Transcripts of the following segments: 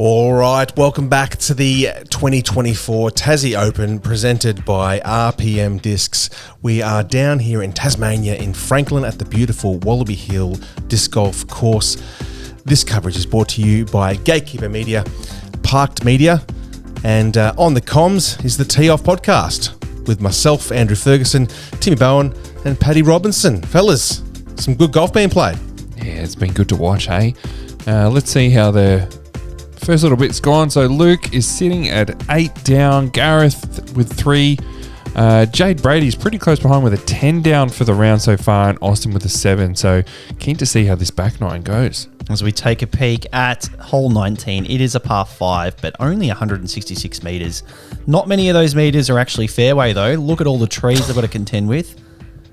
All right, welcome back to the 2024 Tassie Open presented by RPM Discs. We are down here in Tasmania in Franklin at the beautiful Wallaby Hill disc golf course. This coverage is brought to you by Gatekeeper Media, Parked Media, and on the comms is the TeeOff Podcast with myself, Andrew Ferguson, Timmy Bowen, and Paddy Robinson. Fellas, some good golf being played. Yeah, it's been good to watch, hey? Let's see how the first little bit's gone. So Luke is sitting at 8 down, Gareth with 3. Jade Brady's pretty close behind with a 10 down for the round so far, and Austin with a 7. So keen to see how this back nine goes. As we take a peek at hole 19, it is a par 5, but only 166 metres. Not many of those metres are actually fairway though. Look at all the trees they've got to contend with.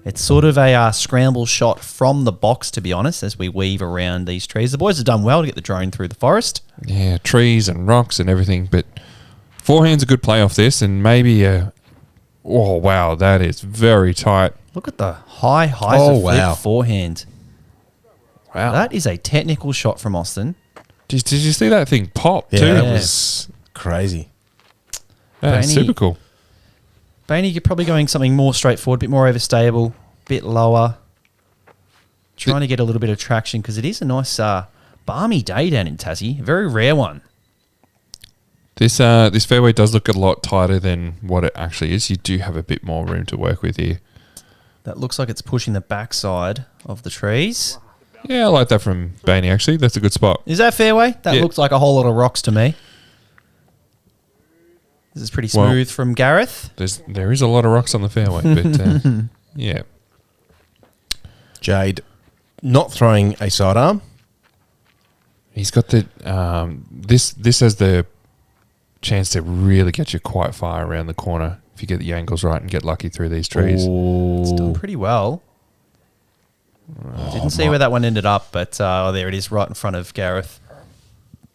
It's sort of a scramble shot from the box, to be honest, as we weave around these trees. The boys have done well to get the drone through the forest. Yeah, trees and rocks and everything, but forehand's a good play off this, and maybe oh wow, that is very tight. Look at the high flip forehand. Wow. That is a technical shot from Austin. Did you see that thing pop too? Yeah, that was crazy. That's super cool. Bayne, you're probably going something more straightforward, a bit more overstable, a bit lower. Trying to get a little bit of traction because it is a nice balmy day down in Tassie. A very rare one. This fairway does look a lot tighter than what it actually is. You do have a bit more room to work with here. That looks like it's pushing the backside of the trees. Yeah, I like that from Bayne, actually. That's a good spot. Is that fairway? That looks like a whole lot of rocks to me. This is pretty smooth from Gareth. There is a lot of rocks on the fairway, but yeah. Jade not throwing a sidearm. He's got the this has the chance to really get you quite far around the corner if you get the angles right and get lucky through these trees. Ooh. It's done pretty well. Didn't see where that one ended up, but there it is right in front of Gareth.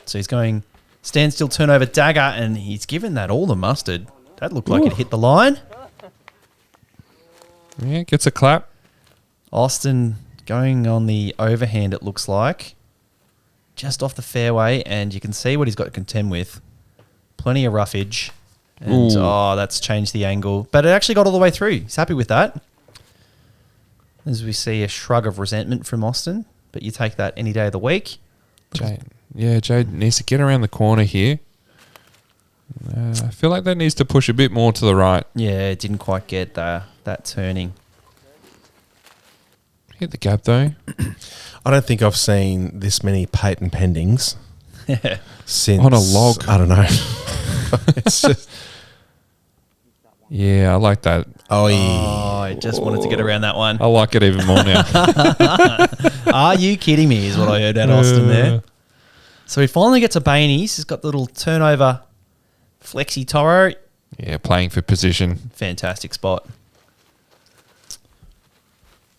So he's going standstill, turnover, dagger, and he's given that all the mustard. That looked like it hit the line. Yeah, gets a clap. Austin going on the overhand, it looks like. Just off the fairway, and you can see what he's got to contend with. Plenty of roughage. And, that's changed the angle. But it actually got all the way through. He's happy with that. As we see a shrug of resentment from Austin, but you take that any day of the week. Jade needs to get around the corner here. I feel like that needs to push a bit more to the right. Yeah, it didn't quite get that turning. Hit the gap though. I don't think I've seen this many patent pendings since on a log. I don't know. It's just I like that. Oh, I just wanted to get around that one. I like it even more now. Are you kidding me is what I heard at Austin there. So he finally gets a Bayne's. He's got the little turnover flexi Toro. Yeah, playing for position. Fantastic spot.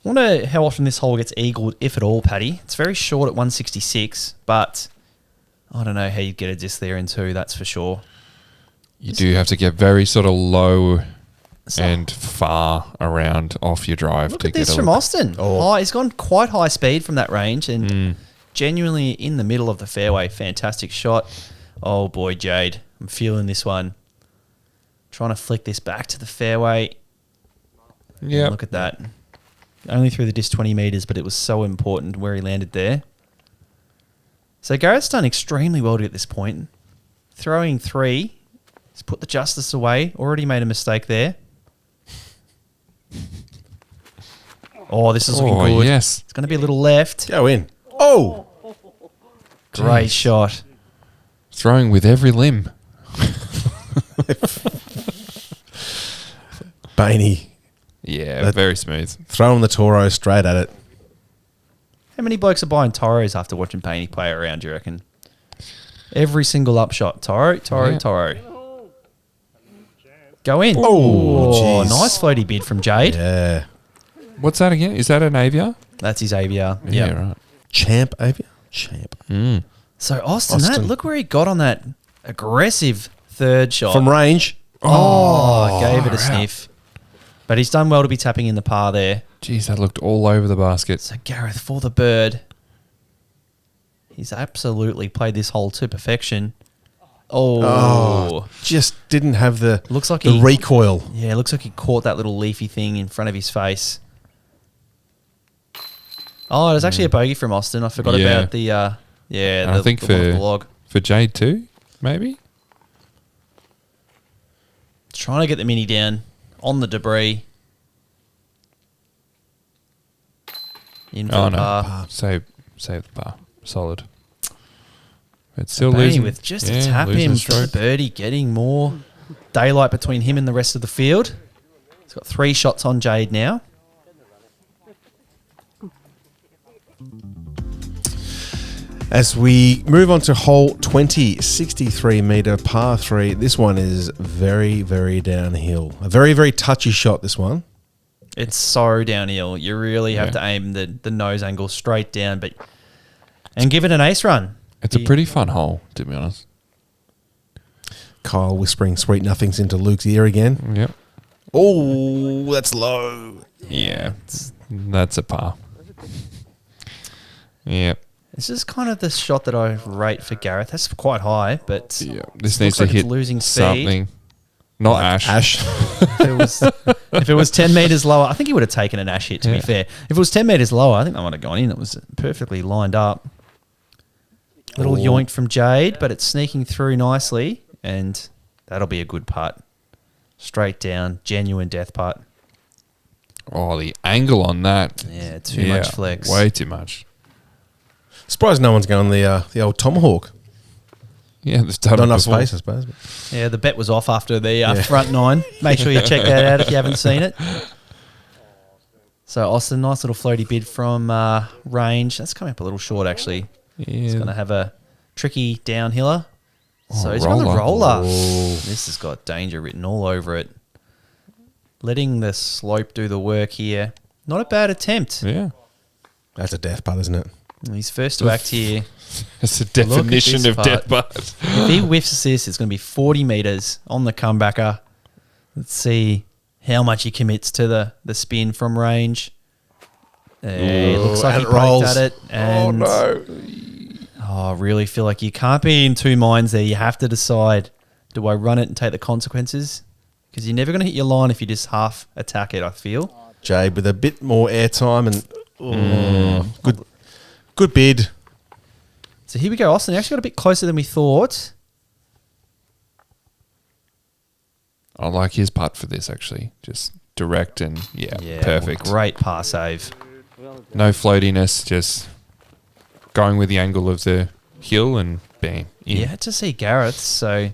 I wonder how often this hole gets eagled, if at all, Paddy. It's very short at 166, but I don't know how you get a disc there in 2, that's for sure. You do have to get very sort of low and far around off your drive. Look to at get this from Austin. Oh. He's gone quite high speed from that range and genuinely in the middle of the fairway. Fantastic shot. Oh boy, Jade. I'm feeling this one. Trying to flick this back to the fairway. Yeah. Look at that. Only through the disc 20 metres, but it was so important where he landed there. So Gareth's done extremely well at this point. Throwing 3. He's put the justice away. Already made a mistake there. Oh, this is looking good. Yes. It's going to be a little left. go in. Oh, Great shot. Throwing with every limb. Bayne Yeah, very smooth. throwing the Toro straight at it. How many blokes are buying Toros after watching Bayne play around, do you reckon? Every single upshot. Toro. Go in. Oh, geez. Nice floaty bid from Jade. Yeah. What's that again? Is that an Avia? That's his AVR. Yeah, right. Champ Avia? Champ. So Austin. Look where he got on that aggressive third shot. From range. Gave it a sniff. But he's done well to be tapping in the par there. Jeez, that looked all over the basket. So Gareth for the bird. He's absolutely played this hole to perfection. Oh. Just didn't have the Looks like the he- recoil. Yeah, it looks like he caught that little leafy thing in front of his face. Oh, there's actually a bogey from Austin. I forgot Yeah. about the I think the one with the log. for Jade too, maybe. Trying to get the mini down on the debris. In for Oh the no, par. save the par, solid. It's still Bayne losing with just a yeah, tap losing him for the stroke. birdie, getting more daylight between him and the rest of the field. He's got 3 shots on Jade now. As we move on to hole 20, 63 metre par 3. This one is very, very downhill. A very, very touchy shot, this one. It's so downhill. You really have Yeah. to aim the nose angle straight down, and give it an ace run. It's a pretty fun hole, to be honest. Kyle whispering sweet nothings into Luke's ear again. Yep. Oh, that's low. Yeah, that's a par. Yep. This is kind of the shot that I rate for Gareth. That's quite high, but Yeah. This looks needs to like it's hit losing speed. something. Not Ash. Ash. if it was 10 metres lower, I think he would have taken an ash hit, to be Yeah. fair. If it was 10 metres lower, I think that might have gone in. It was perfectly lined up. Little yoink from Jade, but it's sneaking through nicely, and that'll be a good putt. Straight down, genuine death putt. Oh, the angle on that. Yeah, too much flex. Way too much. Surprised no one's going the old tomahawk. Yeah, there's done Not it enough before. space, I suppose. But Yeah, the bet was off after the front 9. Make sure you check that out if you haven't seen it. So, Austin, nice little floaty bid from range. That's coming up a little short, actually. He's Yeah. going to have a tricky downhiller. So Oh, he's got a roller. roller. Oh. This has got danger written all over it. Letting the slope do the work here. Not a bad attempt. Yeah. that's a death putt, isn't it? He's first to act here. It's a Look at definition this of death putt. If he whiffs this, it's going to be 40 metres on the comebacker. Let's see how much he commits to the spin from range. It looks like and he it poked rolls. at it. And oh, I really feel like you can't be in two minds there. You have to decide, do I run it and take the consequences? Because you're never going to hit your line if you just half attack it, I feel. Jade with a bit more airtime and good bid. So here we go, Austin. Actually got a bit closer than we thought. I like his putt for this, actually. Just direct and, perfect. Great par save. No floatiness, just going with the angle of the hill and bam. In. You had to see Gareth, so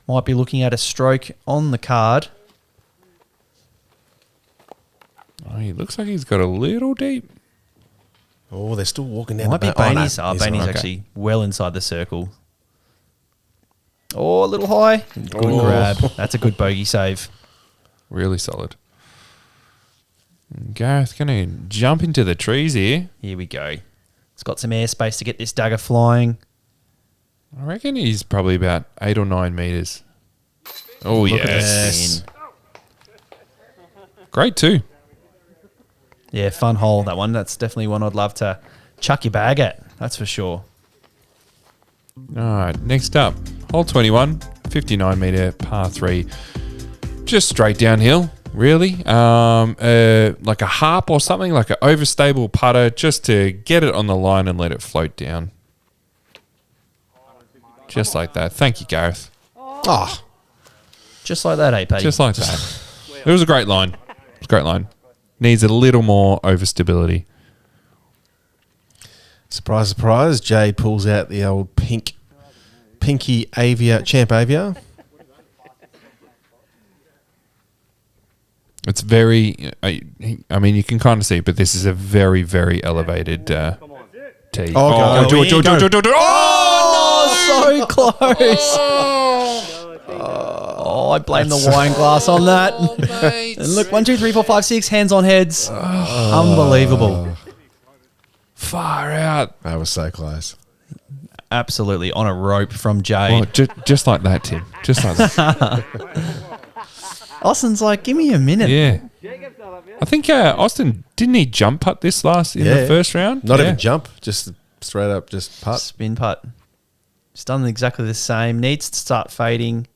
might be looking at a stroke on the card. Oh, he looks like he's got a little deep. Oh, they're still walking down Might be the back. Bayne's. Oh, no, Bayne's okay. actually well inside the circle. Oh, a little high. Good grab. That's a good bogey save. Really solid. And Gareth going to jump into the trees here. Here we go. It's got some airspace to get this dagger flying. I reckon he's probably about 8 or 9 metres. Oh, Look at yes. this. Great too. Yeah, fun hole, that one. That's definitely one I'd love to chuck your bag at. That's for sure. All right, next up, hole 21, 59 metre par 3. Just straight downhill, really. Like a harp or something, like an overstable putter, just to get it on the line and let it float down. Just like that. Thank you, Gareth. Oh, Just like that, Paddy? Just like that. It was a great line. It was a great line. Needs a little more overstability. surprise, surprise. Jade pulls out the old pinky Avia, Champ Avia. It's very, I mean, you can kind of see, but this is a very, very elevated tee. Oh, go in, go. Oh, so close. Oh, I blame the wine glass on that. And look, 1, 2, 3, 4, 5, 6, hands on heads. Unbelievable. Far out. That was so close. Absolutely on a rope from Jade. Oh, just like that, Tim. Just like that. Austin's like, give me a minute. Yeah. I think Austin, didn't he jump putt this last in the first round? Not Yeah. even jump, just straight up, just putt. Spin putt. It's done exactly the same. Needs to start fading.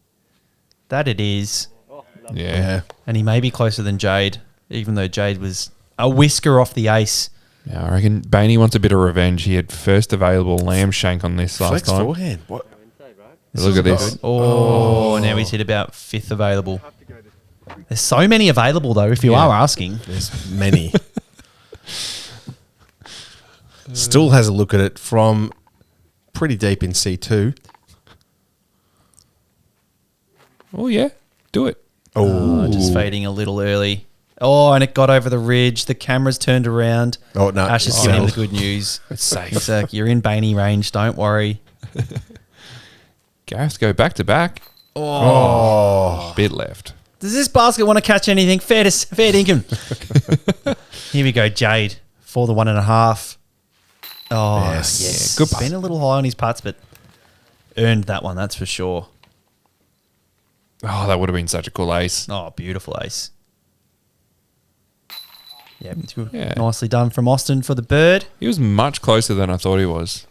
That it is. Yeah. And he may be closer than Jade, even though Jade was a whisker off the ace. Yeah, I reckon Bayne wants a bit of revenge. He had first available lamb shank on this last Flex time. forehand. What? Look at this. Oh, now he's hit about 5th available. There's so many available, though, if you are asking. There's many. Still has a look at it from pretty deep in C2. Oh, yeah. Do it. Oh, just fading a little early. Oh, and it got over the ridge. The camera's turned around. Oh, no. Ash is giving him the good news. It's safe. He's like, you're in Bayne range. Don't worry. Gareth go back to back. Oh. Bit left. Does this basket want to catch anything? Fair dinkum. Here we go, Jade, for the 1.5. Oh, yes. Good Been a little high on his putts, but earned that one, that's for sure. Oh, that would have been such a cool ace. Oh, beautiful ace. Yeah, it's good. Yeah. Nicely done from Austin for the bird. He was much closer than I thought he was.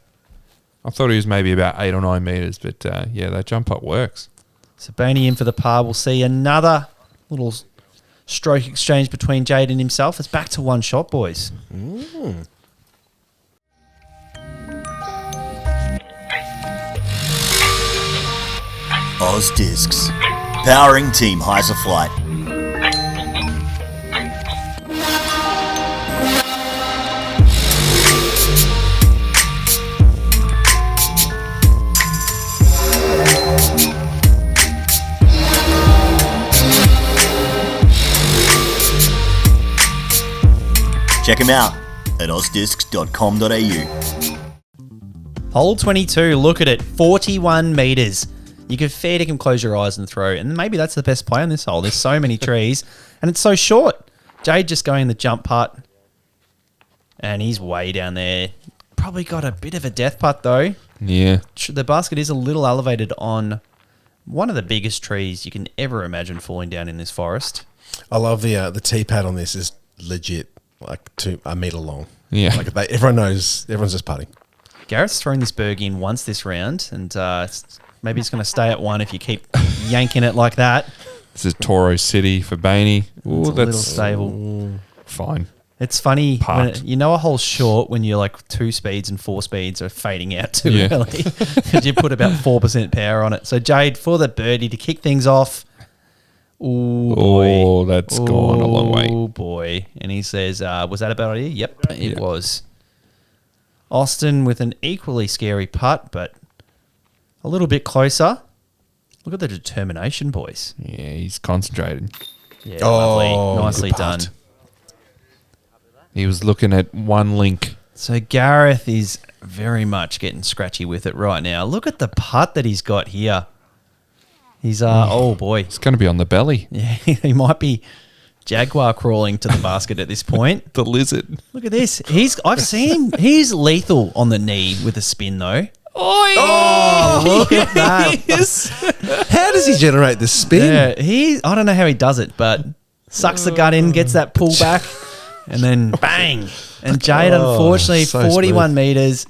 I thought he was maybe about 8 or 9 metres, but yeah, that jump up works. So Bayne in for the par. We'll see another little stroke exchange between Jade and himself. It's back to one shot, boys. Oz Discs, powering Team Heiser Flight. Check them out at ozdiscs.com.au. Hole 22, look at it, 41 metres. You could fair dinkum close your eyes and throw, and maybe that's the best play on this hole. There's so many trees, and it's so short. Jade just going the jump putt, and he's way down there. Probably got a bit of a death putt, though. Yeah. The basket is a little elevated on one of the biggest trees you can ever imagine falling down in this forest. I love the tee pad on this is legit, like a metre long. Yeah. Like everyone knows, everyone's just putting. Gareth's thrown this berg in once this round, and maybe it's going to stay at 1 if you keep yanking it like that. This is Toro City for Bayne. Ooh, It's a that's little stable. fine. It's funny, when Putt. you know a hole's short when you're like 2 speeds and 4 speeds are fading out too Yeah. early because you put about 4% power on it. So Jade for the birdie to kick things off. Ooh, boy. Oh, that's gone a long way. Oh, boy. And he says, was that a bad idea? Yep, it was. Austin with an equally scary putt, but a little bit closer. Look at the determination, boys. Yeah, he's concentrated. Yeah, lovely. Nicely good done. putt. He was looking at one link. So Gareth is very much getting scratchy with it right now. Look at the putt that he's got here. He's, oh boy. It's going to be on the belly. Yeah, he might be jaguar crawling to the basket at this point. The lizard. Look at this. I've seen him. He's lethal on the knee with a spin though. Oh, Look at that. How does he generate the spin? Yeah, I don't know how he does it, but sucks the gut in, gets that pull back, and then bang. And Jade, unfortunately, so 41 smooth. metres,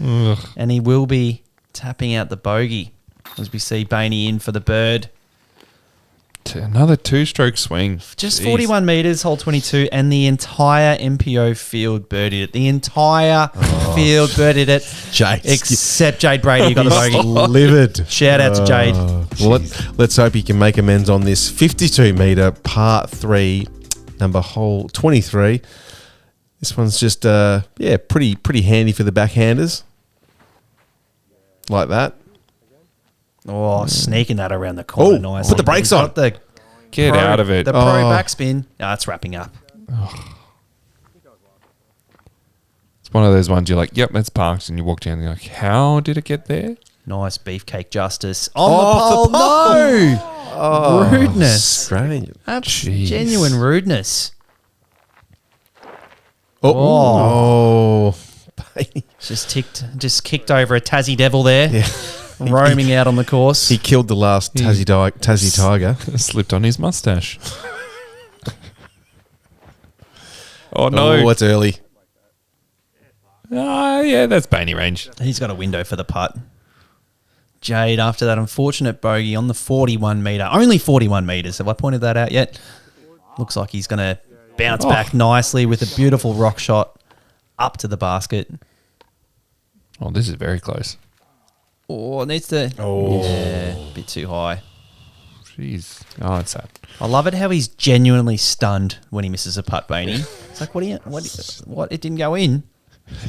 and he will be tapping out the bogey as we see Bayne in for the bird. Another 2-stroke swing. Just Jeez. 41 metres, hole 22, and the entire MPO field birdied it. The entire field birdied it, Jade. except Jade Brady, who got the bogey. Livid. Shout out to Jade. Well, let's hope he can make amends on this 52-metre par 3, number hole 23. This one's just, pretty handy for the backhanders. Like that. Oh, sneaking that around the corner Oh, nicely. put the brakes He's got on. Get out of it. The pro backspin. It's wrapping up. It's one of those ones you're like, yep, it's parked. And you walk down and you're like, how did it get there? Nice beefcake justice. On the pole. No. Rudeness. Strange. That's Jeez. genuine rudeness. Oh. Just kicked over a Tassie devil there. Yeah. Roaming out on the course. He killed the last Tassie tiger. Slipped on his mustache. Oh, no. Oh, it's early. Yeah, that's Bayne range. He's got a window for the putt. Jade after that unfortunate bogey on the 41 metre. Only 41 metres. Have I pointed that out yet? Looks like he's going to bounce back nicely with a beautiful rock shot up to the basket. Oh, this is very close. Oh, it needs to... Oh. Yeah, a bit too high. Jeez. Oh, it's sad. I love it how he's genuinely stunned when he misses a putt, Bayne. It's like, what? It didn't go in.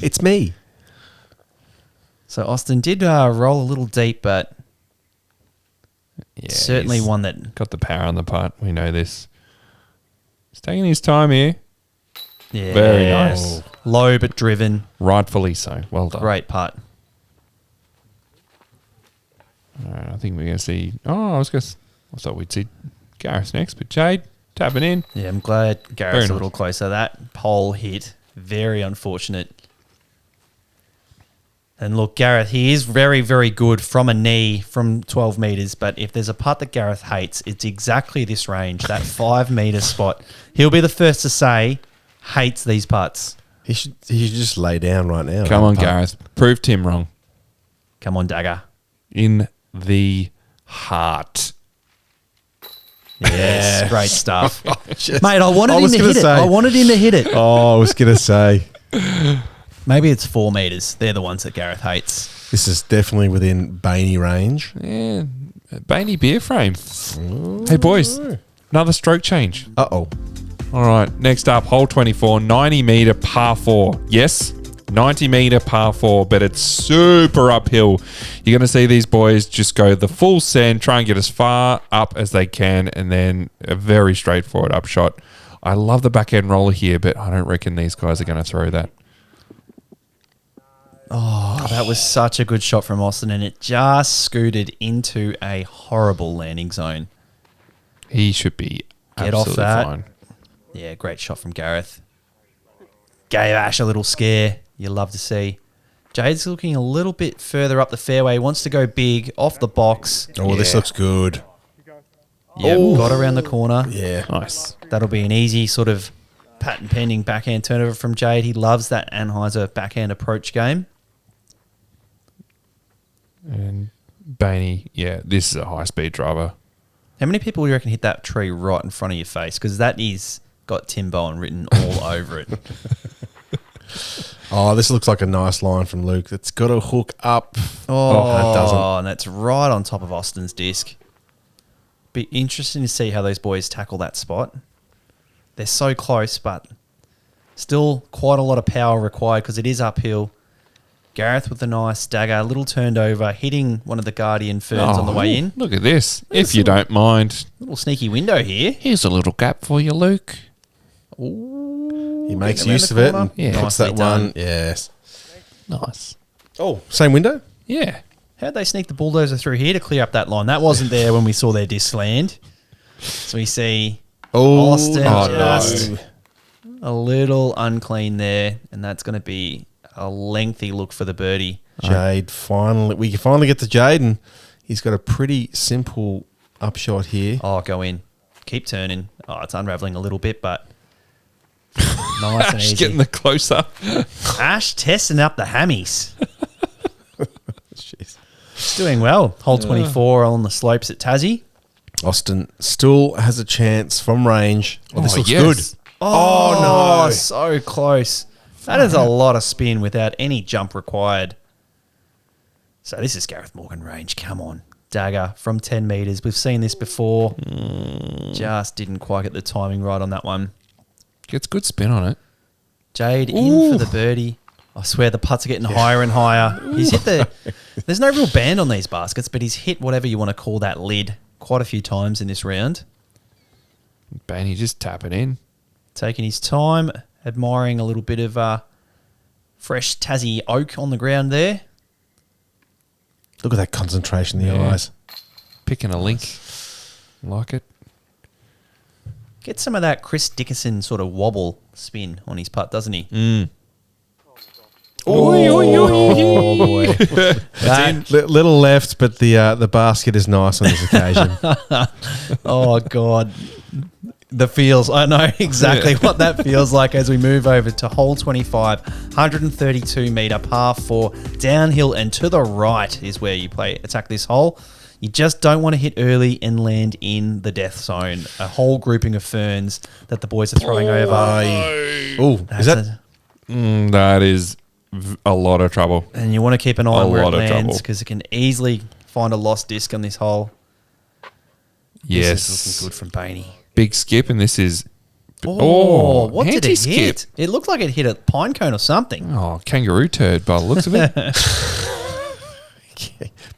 It's me. So Austin did roll a little deep, but Yeah, certainly he's one that... got the power on the putt. We know this. He's taking his time here. Yeah, Very nice. Low but driven. Rightfully so. Well done. Great putt. I think we're going to see... Oh, I thought we'd see Gareth next, but Jade tapping in. Yeah, I'm glad Gareth's Very a nice. little closer. That pole hit, very unfortunate. And look, Gareth, he is very, very good from a knee from 12 metres, but if there's a putt that Gareth hates, it's exactly this range, that 5 metre spot. He'll be the first to say, hates these putts. He should just lay down right now. Come on, Gareth. Prove Tim wrong. Come on, Dagger. In the heart. Yes, great stuff. Just- Mate, I wanted him was to gonna hit it. say- I wanted him to hit it. Oh, I was going to say. Maybe it's 4 metres. They're the ones that Gareth hates. This is definitely within Bayne range. Yeah. Bainey beer frame. Hey, boys. Another stroke change. Uh-oh. All right. Next up, hole 24, 90 metre par 4. Yes, 90 metre par 4, but it's super uphill. You're going to see these boys just go the full send, try and get as far up as they can, and then a very straightforward upshot. I love the backhand roller here, but I don't reckon these guys are going to throw that. Oh, that was such a good shot from Austin, and it just scooted into a horrible landing zone. He should be Get off absolutely that. fine. Yeah, great shot from Gareth. Gave Ash a little scare. You love to see. Jade's looking a little bit further up the fairway. Wants to go big, off the box. Oh, this looks good. Yeah, got around the corner. Yeah. Nice. That'll be an easy sort of patent pending backhand turnover from Jade. He loves that Anheuser backhand approach game. And Bainey, yeah, this is a high-speed driver. How many people do you reckon hit that tree right in front of your face? Because that is got Tim Bowen written all over it. Oh, this looks like a nice line from Luke. It's got to hook up. Oh, it doesn't. and that's right on top of Austin's disc. Be interesting to see how those boys tackle that spot. They're so close, but still quite a lot of power required because it is uphill. Gareth with a nice dagger, a little turned over, hitting one of the Guardian ferns on the way in. Look at this. If you don't mind, Little sneaky window here. here's a little gap for you, Luke. He makes Getting around use the of it. corner. And Yeah. puts Nicely that one. done. Yes. Nice. Oh, same window? Yeah. How'd they sneak the bulldozer through here to clear up that line? That wasn't there when we saw their disc land. So we see Oh, Austin just no. a little unclean there, and that's going to be a lengthy look for the birdie. Jade finally. We finally get to Jade, and he's got a pretty simple upshot here. Oh, go in. Keep turning. Oh, it's unraveling a little bit, but nice and Ash easy. getting the close-up. Ash testing up the hammies. Jeez. It's doing well. Hole 24 on the slopes at Tassie. Austin still has a chance from range. Oh, this Oh, looks yes. good. Oh, no. so close. That is a lot of spin without any jump required. So this is Gareth Morgan range. Come on. Dagger from 10 metres. We've seen this before. Just didn't quite get the timing right on that one. Gets good spin on it. Jade in for the birdie. I swear the putts are getting higher and higher. He's hit the... There's no real band on these baskets, but he's hit whatever you want to call that lid quite a few times in this round. Bainey just tap it in. Taking his time, admiring a little bit of fresh Tassie oak on the ground there. Look at that concentration in the Yeah. eyes. Picking a link. Like it. Get some of that Chris Dickerson sort of wobble spin on his putt, doesn't he? Oh, boy. That- Little left, but the basket is nice on this occasion. oh, God. The feels. I know exactly what that feels like as we move over to hole 25, 132 metre par 4, downhill and to the right is where you attack this hole. You just don't want to hit early and land in the death zone. A whole grouping of ferns that the boys are throwing over. Oh, is that? That is a lot of trouble. And you want to keep an eye on where it lot of lands trouble. because it can easily find a lost disc on this hole. Yes. This is looking good from Bayne. Big skip, and this is... What did it anti-skip. hit? It looked like it hit a pine cone or something. Oh, kangaroo turd by the looks of it.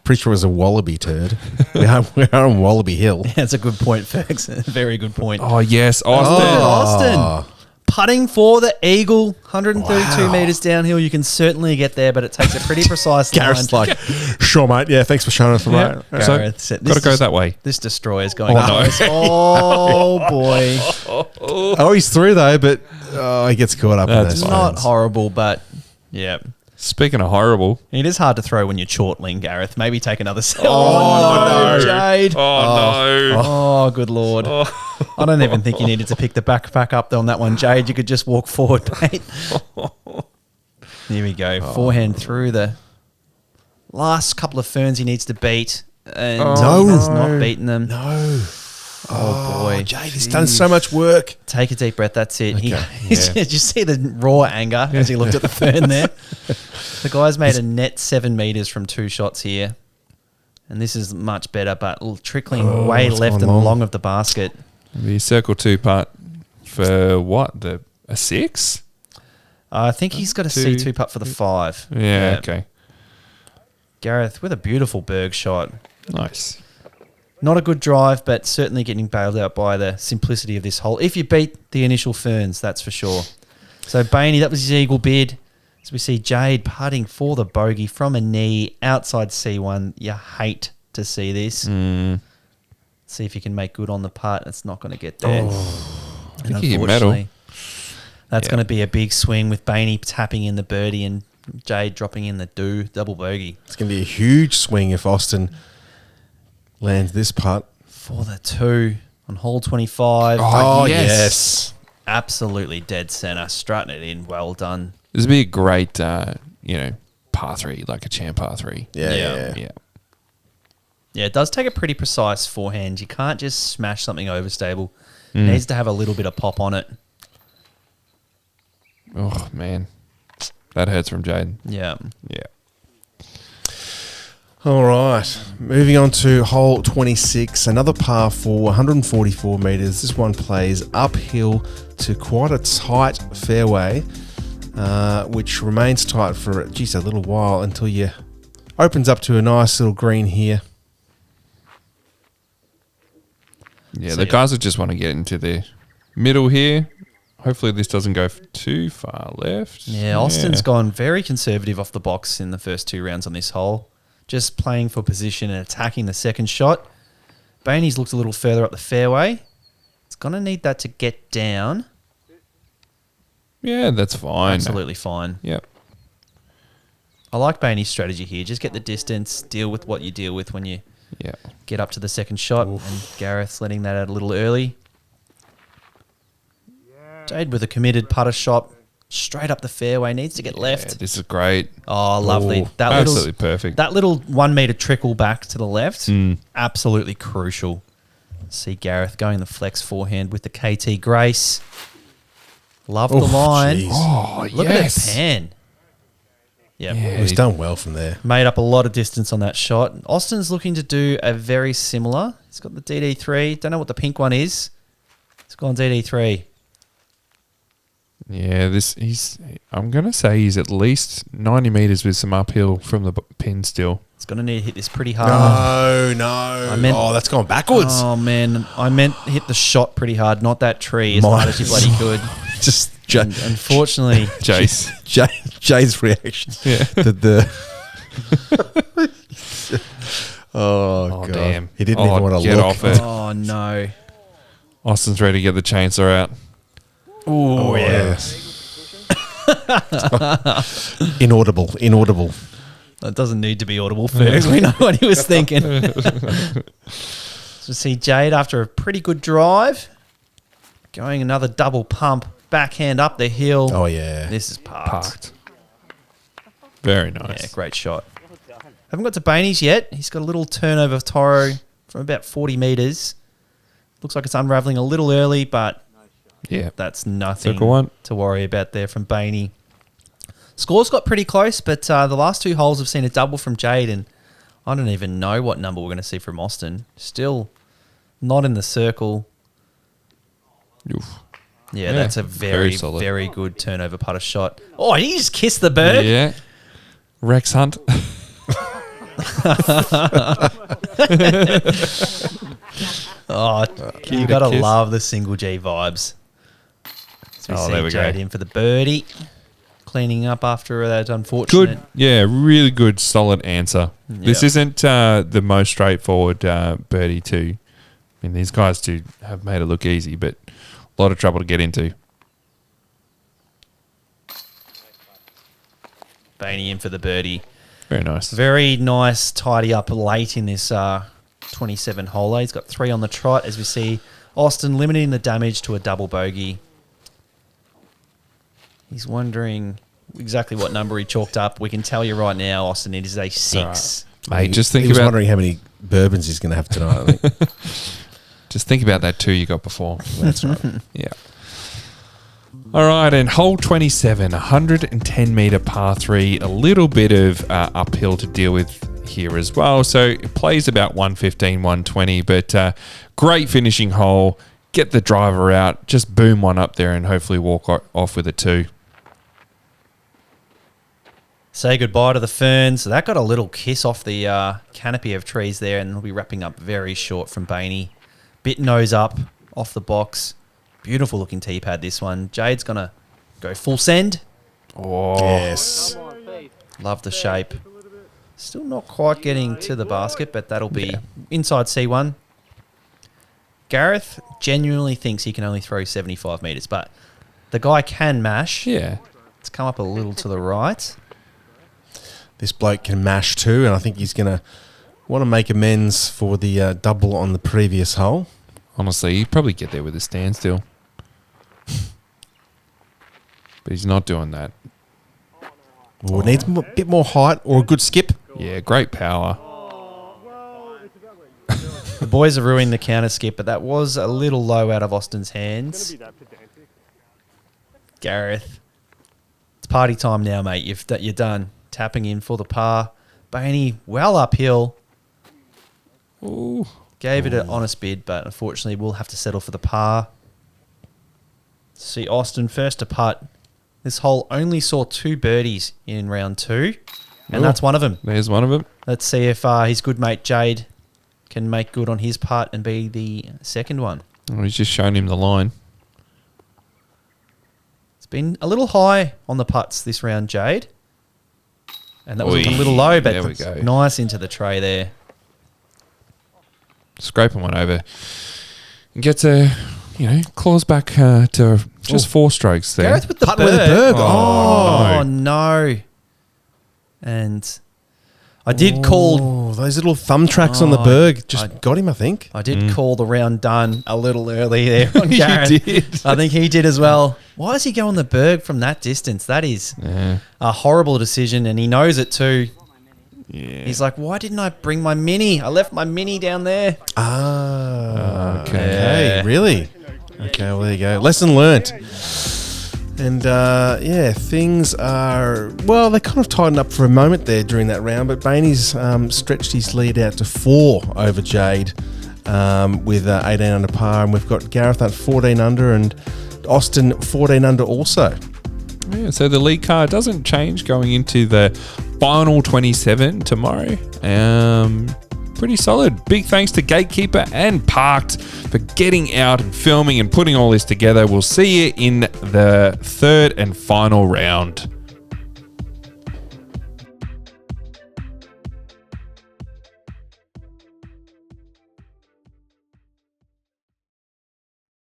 Pretty sure it was a wallaby turd. We're on Wallaby Hill. That's a good point, Ferguson. Very good point. Oh, yes. Austin. Austin. Putting for the eagle, 132 metres downhill. You can certainly get there, but it takes a pretty precise line. Gareth's like, sure, mate. Yeah, thanks for showing us the right. So, Gareth said, got to go that way. This destroyer's going Oh, on. no. Oh, boy. Oh, he's through though, but he gets caught up in That's those It's not ferns. horrible, but yeah. Speaking of horrible. It is hard to throw when you're chortling, Gareth. Maybe take another set. Oh, no. Jade. Oh, no. Oh, good Lord. I don't even think you needed to pick the backpack up on that one, Jade. You could just walk forward, mate. Here we go. Forehand through the last couple of ferns he needs to beat. And No. he has not beaten them. No. Oh, boy. Jade, he's done so much work. Take a deep breath. That's it. Okay, Did you see the raw anger as he looked at the fern there? The guy's made a net 7 metres from 2 shots here. And this is much better, but trickling way it's left gone and long. long of the basket. The circle 2 putt for what? A 6? I think he's got a Two. C2 putt for the 5. Yeah, okay. Gareth with a beautiful berg shot. Nice. Not a good drive, but certainly getting bailed out by the simplicity of this hole. If you beat the initial ferns, that's for sure. So Bayne, that was his eagle bid. As we see Jade putting for the bogey from a knee outside C1. You hate to see this. See if you can make good on the putt. It's not going to get there. I think he hit Unfortunately, metal. That's Yeah. going to be a big swing with Bayne tapping in the birdie and Jade dropping in the double bogey. It's going to be a huge swing if Austin lands this putt. For the 2 on hole 25. Oh, yes. Absolutely dead center. Strutting it in. Well done. This would be a great, par 3, like a champ par 3. Yeah. Yeah. Yeah, it does take a pretty precise forehand. You can't just smash something overstable. It needs to have a little bit of pop on it. Oh, man. That hurts from Jade. Yeah. Yeah. All right. Moving on to hole 26, another par 4, 144 metres. This one plays uphill to quite a tight fairway, which remains tight for, a little while until you opens up to a nice little green here. Yeah, So, the yeah. guys that just want to get into the middle here. Hopefully this doesn't go too far left. Yeah, Austin's gone very conservative off the box in the first 2 rounds on this hole. Just playing for position and attacking the second shot. Bayne's looked a little further up the fairway. It's going to need that to get down. Yeah, that's fine. Absolutely fine. Yep. I like Bayne's strategy here. Just get the distance, deal with what you deal with when you Yeah. get up to the second shot. And Gareth's letting that out a little early. Jade with a committed putter shot. Straight up the fairway. Needs to get Yeah, left. this is great. Oh, lovely. Ooh, That Absolutely little, perfect. that little 1 metre trickle back to the left, Mm. absolutely crucial. See Gareth going the flex forehand with the KT Grace. Love the line. Jeez. Oh, Look at that pan. Yep. Yeah. He's done well from there. Made up a lot of distance on that shot. Austin's looking to do a very similar. He's got the DD3. Don't know what the pink one is. He's gone DD3. Yeah, I'm going to say he's at least 90 metres with some uphill from the pin still. He's going to need to hit this pretty hard. No. meant- That's gone backwards. Oh, man. I meant hit the shot pretty hard, not that tree as hard as you bloody could. Just And unfortunately, Jace. Jay's reaction Yeah. to the. Oh, God. damn. He didn't even want to get look. off it. oh no. Austin's ready to get the chainsaw out. Oh, yeah. Inaudible. That doesn't need to be audible, Fergs. We know what he was thinking. So see Jade after a pretty good drive. Going another double pump. Backhand up the hill. Oh, yeah. This is parked. Very nice. Yeah, great shot. Haven't got to Bayne's yet. He's got a little turnover of Toro from about 40 metres. Looks like it's unravelling a little early, but Yeah. that's nothing Circle one. to worry about there from Bayne. Scores got pretty close, but the last two holes have seen a double from Jade, and I don't even know what number we're going to see from Austin. Still not in the circle. Oof. Yeah, that's a very, solid. very good turnover putter shot. Oh, he just kissed the bird. Yeah. Rex Hunt. Oh, you got to love the single G vibes. So Oh, there we Jade go. in for the birdie. Cleaning up after that Good. unfortunate. Yeah, really good, solid answer. This Yep. isn't the most straightforward birdie too. I mean, these guys do have made it look easy, but a lot of trouble to get into. Bayne in for the birdie. Very nice. Very nice tidy up late in this 27 hole. He's got 3 on the trot as we see Austin limiting the damage to a double bogey. He's wondering exactly what number he chalked up. We can tell you right now, Austin, it is a 6. Mate, just He think was about wondering how many bourbons he's going to have tonight, I think. just think about that 2 you got before. That's right. Yeah. All right, and hole 27, 110 meter par 3, a little bit of uphill to deal with here as well. So it plays about 115, 120, but great finishing hole. Get the driver out, just boom one up there and hopefully walk off with a 2. Say goodbye to the ferns. That got a little kiss off the canopy of trees there, and they'll be wrapping up very short from Bayne. Bit nose up off the box. Beautiful looking tee pad, this one. Jade's going to go full send. Oh, Yes. Love the shape. Still not quite getting to the basket, but that'll be inside C1. Gareth genuinely thinks he can only throw 75 metres, but the guy can mash. yeah. It's come up a little to the right. This bloke can mash too, and I think he's going to want to make amends for the double on the previous hole. Honestly, he'd probably get there with a standstill. But he's not doing that. Or it needs a bit more height or a good skip. Yeah, great power. The boys are ruining the counter skip, but that was a little low out of Austin's hands. Gareth, it's party time now, mate. You're done. Tapping in for the par. Bayne, well uphill. Ooh. Gave it an honest bid, but unfortunately we'll have to settle for the par. See Austin first to putt. This hole only saw 2 birdies in round 2, and Oh. that's one of them. There's one of them. Let's see if his good mate Jade can make good on his putt and be the second one. Oh, he's just shown him the line. It's been a little high on the putts this round, Jade. And that was Oi. a little low, but There we go. nice into the tray there. Scraping one over. Gets claws back to just 4 strokes there. Gareth with the Putting bird. with a bird. Oh, no. And I did call... Oh, those little thumb tracks on the berg just got him, I think. I did call the round done a little early there on You Gareth. did. I think he did as well. Why does he go on the berg from that distance? That is Yeah. a horrible decision, and he knows it too. Yeah. He's like, why didn't I bring my Mini? I left my Mini down there. Ah, Okay. okay. Really? Okay, well, there you go. Lesson learnt. And, things are... Well, they kind of tightened up for a moment there during that round, but Bayne's stretched his lead out to 4 over Jade with 18 under par, and we've got Gareth at 14 under and Austin 14 under also. Yeah, so the lead card doesn't change going into the final 27 tomorrow. Pretty solid. Big thanks to Gatekeeper and Parked for getting out and filming and putting all this together. We'll see you in the third and final round.